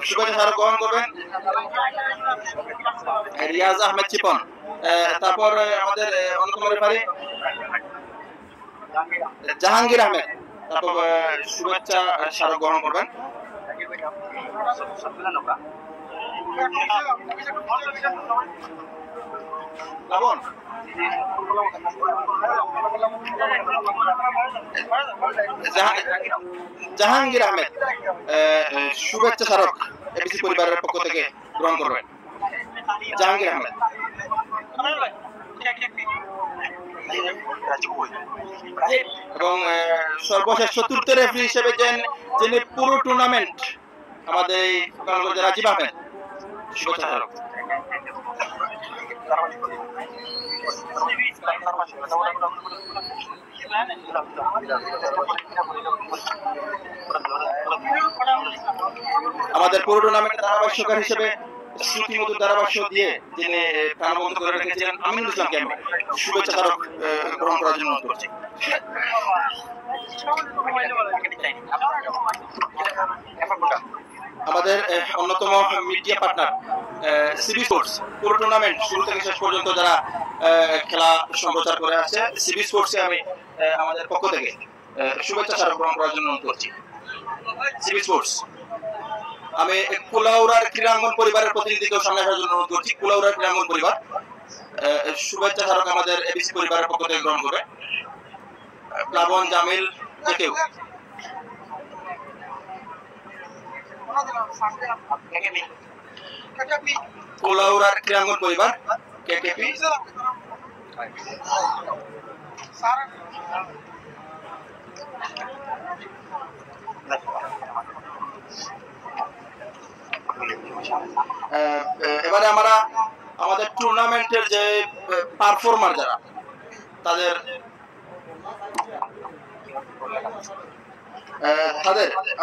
শুভেচ্ছা স্মারক গ্রহণ করবেন রিয়াজ আহমেদ চিপন। তারপর আমাদের অন্যতম রেফারি জাহাঙ্গীর আহমেদ, তারপর শুভেচ্ছা স্মারক গ্রহণ করবেন। জাহাঙ্গীর আহমেদ শুভেচ্ছা স্মারক এবিসি পরিবারের পক্ষ থেকে গ্রহণ করবেন। জাহাঙ্গীর আহমেদ এবং সর্বশেষ চতুর্থ রেফারি হিসেবে যিনি পুরো টুর্নামেন্ট আমাদের রাজীব আহমেদ, শুভেচ্ছা স্মারক। আমাদের পুরো টুর্নামেন্টের ধারাভাষ্যকার হিসেবে শ্রুতিমধুর ধারাভাষ্য দিয়ে যিনি প্রাণবন্ত করে রেখেছিলেন আমিনুল ইসলামকে আমি শুভেচ্ছা স্মারক গ্রহণ করার জন্য অনুরোধ করছি। আমাদের অন্যতম মিডিয়া পার্টনার সিবি স্পোর্টস, পুরো টুর্নামেন্ট শুরু থেকে শেষ পর্যন্ত যারা খেলা সম্প্রচার করে আসছে, সিবি স্পোর্টসে আমি আমাদের পক্ষ থেকে শুভেচ্ছা স্মারক গ্রহণ করার জন্য অনুরোধ করছি। সিবি স্পোর্টস, আমি কুলাউড়ার ক্রীড়াঙ্গন পরিবারের প্রতিনিধিকেও সামনে আসার জন্য অনুরোধ করছি। কুলাউড়ার ক্রীড়াঙ্গন পরিবার শুভেচ্ছা স্মারক আমাদের এবিসি পরিবারের পক্ষ থেকে গ্রহণ করবে। প্লাবন জামিল কেকেউ, কুলাউড়ার ক্রীড়াঙ্গন পরিবার কেকেপি, এবারে আমরা আমাদের টুর্নামেন্টের যে পারফর্মার যারা তাদের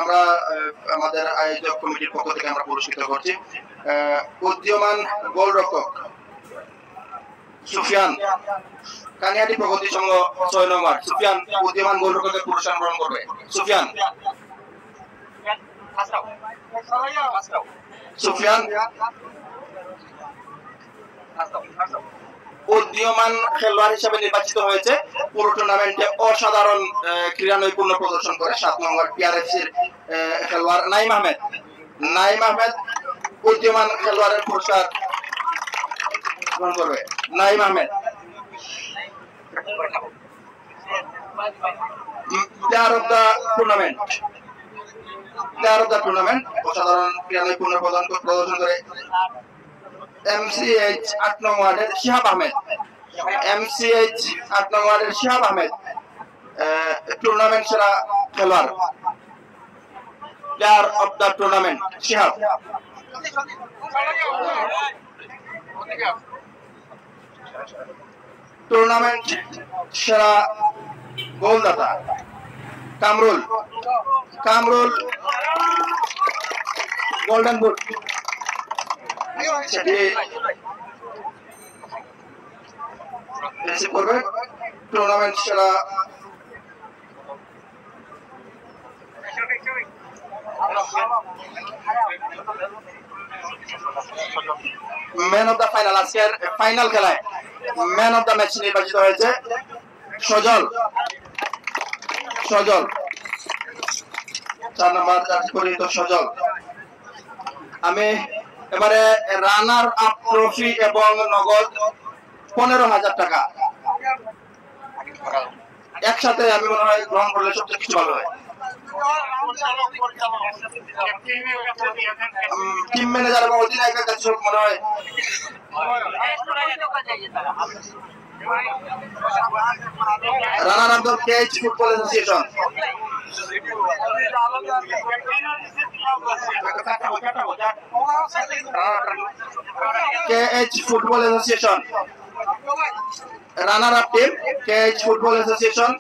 আমরা আমাদের আয়োজক কমিটির পক্ষ থেকে আমরা পুরস্কৃত করছি। উদীয়মান গোলরক্ষক সুফিয়ান, কানিয়াটি প্রগতি সংঘ 6 নম্বর, সুফিয়ান উদীয়মান গোলরক্ষকের পুরস্কার গ্রহণ করবে। সুফিয়ান উদীয়মান খেলোয়াড় হিসেবে নির্বাচিত হয়েছে। পুরো টুর্নামেন্টে অসাধারণ ক্রীড়া নৈপুণ্য প্রদর্শন করে 7 নম্বর পিআরএফসির খেলোয়াড় নাইম আহমেদ উদীয়মান খেলোয়াড়ের পুরস্কার গ্রহণ করবে। Naim Ahmed player of the tournament অসাধারণ ক্রীড়া নৈপুণ্য প্রদর্শন করে এমসিএইচ 8 নং ওয়ার্ডের শিহাব আহমেদ টুর্নামেন্ট সেরা খেলোয়াড়। Player of the tournament Shihab. Tournament সেরা গোলদাতা কামরুল গোল্ডেন বুট সেটি রিসিভ করবে। টুর্নামেন্ট সেরা ম্যান অফ দ্য ফাইনাল, আজকের ফাইনাল খেলায় ম্যান অফ দ্য ম্যাচ নির্বাচিত হয়েছে সজল 4 নম্বর পরিচিত সজল। আমি এবারে রানার আপ ট্রফি এবং নগদ 15,000 টাকা একসাথে আমি মনে হয় গ্রহণ করলে সবচেয়ে কিছু ভালো হয়। টিম ম্যানেজার এবং অধিনায়কের কাছে মনে হয় runner up the KH football association, KH football association runner up team KH football association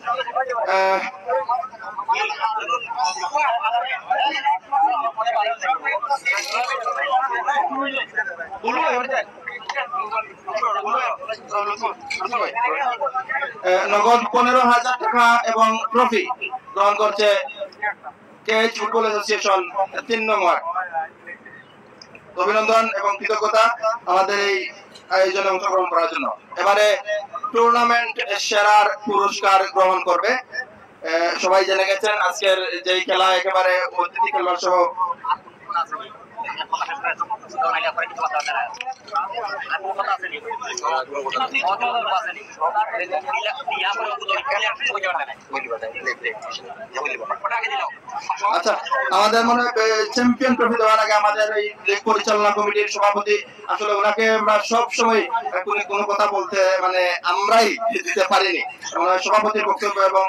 নগদ 15,000 টাকা এবং ট্রফি গ্রহণ করছে কেএইচ ফুটবল অ্যাসোসিয়েশন 3 নং ওয়ার্ড। অভিনন্দন এবং কৃতজ্ঞতা আমাদের এই আয়োজনে অংশগ্রহণ করার জন্য। এবারে টুর্নামেন্ট সেরার পুরস্কার গ্রহণ করবে। সবাই জেনে গেছেন আজকের যেই খেলা একেবারে অতিথি খেলোয়াড় সহ আচ্ছা, আমাদের মনে হয় চ্যাম্পিয়ন ট্রফি দেওয়ার আগে আমাদের এই লীগ পরিচালনা কমিটির সভাপতি আসলে ওনাকে আমরা সব সময় কোনো কথা বলতে মানে আমরাই দিতে পারিনি, সভাপতির বক্তব্য এবং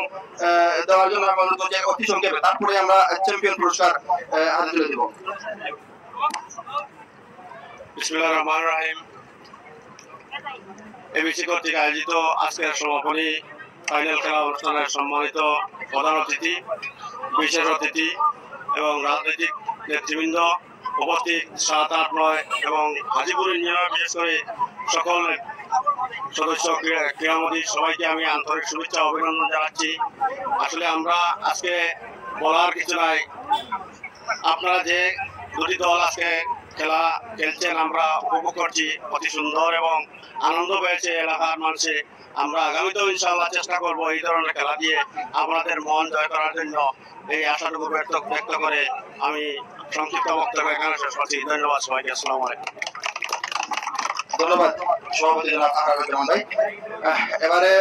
দেওয়ার জন্য আমরা অনুরোধ করছি অতি সংক্ষেপে, তারপরে আমরা চ্যাম্পিয়ন পুরস্কার হাতে তুলে দেব। বিসমিল্লাহির রহমানির রহিম। এবিসি কর্তৃক আয়োজিত আজকের সমাপনী ফাইনাল খেলা অনুষ্ঠানের সম্মানিত প্রধান অতিথি, বিশেষ অতিথি এবং রাজনৈতিক নেতৃবৃন্দ উপস্থিত 7, 8, 9 এবং হাজিপুর ইউনিয়নের বিশেষ করে সকল সদস্য ক্রীড়ামোদী সবাইকে আমি আন্তরিক শুভেচ্ছা অভিনন্দন জানাচ্ছি। আসলে আমরা আজকে বলার কিছু নাই, আপনারা যে দুটি দল আজকে খেলা খেলছেন আমরা উপভোগ করছি, অতি সুন্দর এবং আনন্দ পেয়েছে এলাকার মানুষে। আমরা আগামীতেও ইনশাআল্লাহ চেষ্টা করব এই ধরনের খেলা দিয়ে আপনাদের মন জয় করার জন্য। এই আশাটুকু ব্যক্ত করে আমি সংক্ষিপ্ত বক্তব্য এখানে শেষ করছি। ধন্যবাদ সবাইকে। আসসালামু আলাইকুম। ধন্যবাদ সভাপতি জনাব আকারুজ্জামান ভাই। এবারে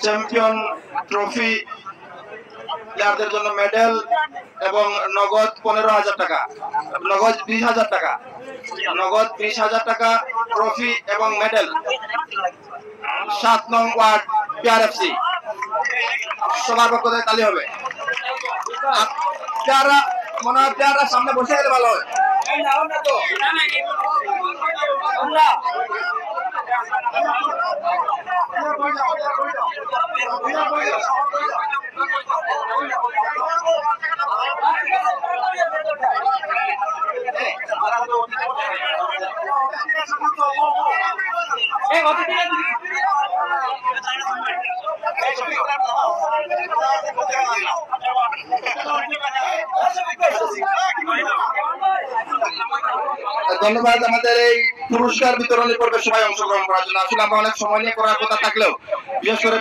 চ্যাম্পিয়ন ট্রফি প্লেয়ারদের জন্য মেডেল এবং নগদ 15,000 টাকা, নগদ 20,000 টাকা, নগদ 20,000 টাকা ট্রফি এবং মেডেল 7 নং ওয়ার্ড পিআরএফসি। সবার পক্ষ থেকে তালি হবে। যারা মনে হয় যারা সামনে বসে গেলে ভালো হয়। ধন্যবাদ আমাদের এই পুরস্কার বিতরণী পর্বে সবাই অংশগ্রহণ করার জন্য। আসলে আমরা অনেক সময় নিয়ে করার কথা থাকলেও বিশেষ করে